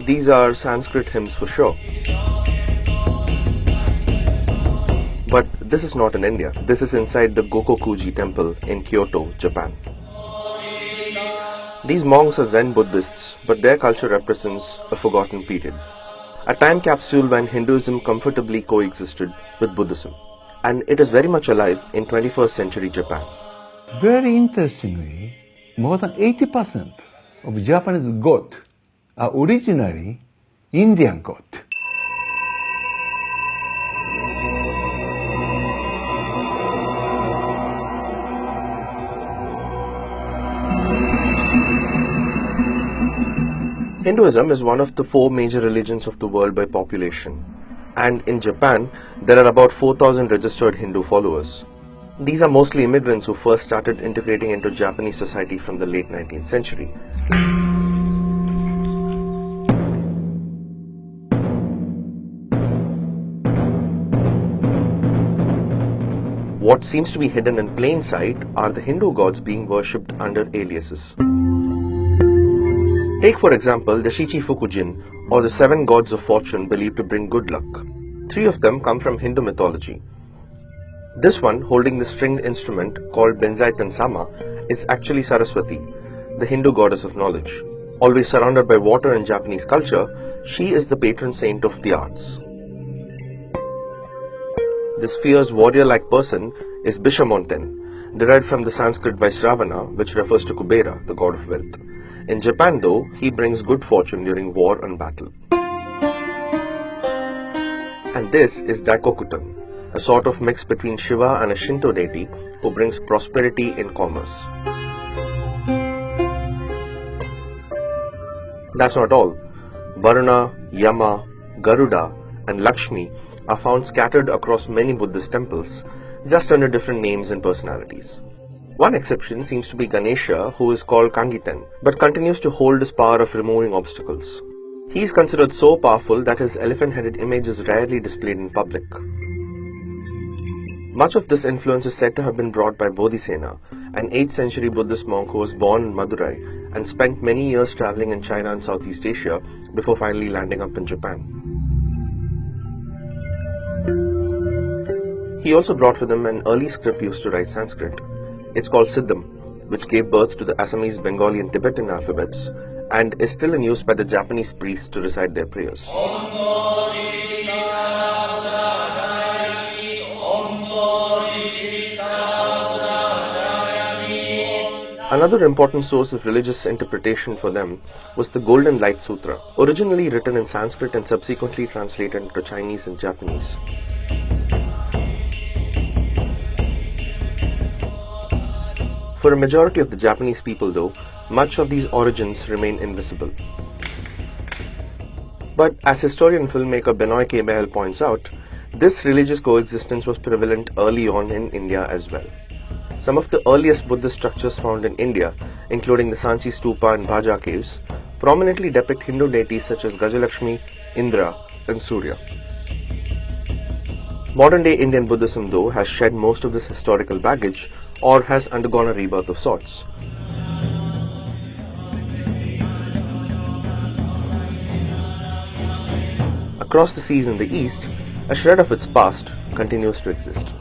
These are Sanskrit hymns for sure. But this is not in India. This is inside the Gokokuji temple in Kyoto, Japan. These monks are Zen Buddhists, but their culture represents a forgotten period. A time capsule when Hinduism comfortably coexisted with Buddhism. And it is very much alive in 21st century Japan. Very interestingly, more than 80% of Japanese gods are originally Indian gods. Hinduism is one of the 4 major religions of the world by population, and in Japan there are about 4,000 registered Hindu followers. These are mostly immigrants who first started integrating into Japanese society from the late 19th century. What seems to be hidden in plain sight are the Hindu gods being worshipped under aliases. Take for example the Shichi-Fukujin, or the 7 gods of fortune believed to bring good luck. 3 of them come from Hindu mythology. This one, holding the stringed instrument called Benzai Tansama, is actually Saraswati, the Hindu goddess of knowledge. Always surrounded by water in Japanese culture, she is the patron saint of the arts. This fierce warrior-like person is Bishamonten, derived from the Sanskrit Vaisravana, which refers to Kubera, the god of wealth. In Japan though, he brings good fortune during war and battle. And this is Daikokuton, a sort of mix between Shiva and a Shinto deity who brings prosperity in commerce. That's not all. Varuna, Yama, Garuda and Lakshmi are found scattered across many Buddhist temples, just under different names and personalities. One exception seems to be Ganesha, who is called Kangiten, but continues to hold his power of removing obstacles. He is considered so powerful that his elephant-headed image is rarely displayed in public. Much of this influence is said to have been brought by Bodhisena, an 8th century Buddhist monk who was born in Madurai and spent many years traveling in China and Southeast Asia before finally landing up in Japan. He also brought with him an early script used to write Sanskrit. It's called Siddham, which gave birth to the Assamese, Bengali and Tibetan alphabets and is still in use by the Japanese priests to recite their prayers. Another important source of religious interpretation for them was the Golden Light Sutra, originally written in Sanskrit and subsequently translated into Chinese and Japanese. For a majority of the Japanese people though, much of these origins remain invisible. But as historian and filmmaker Benoit K. Behel points out, this religious coexistence was prevalent early on in India as well. Some of the earliest Buddhist structures found in India, including the Sanchi Stupa and Bhaja caves, prominently depict Hindu deities such as Gajalakshmi, Indra and Surya. Modern-day Indian Buddhism though has shed most of this historical baggage or has undergone a rebirth of sorts. Across the seas in the east, a shred of its past continues to exist.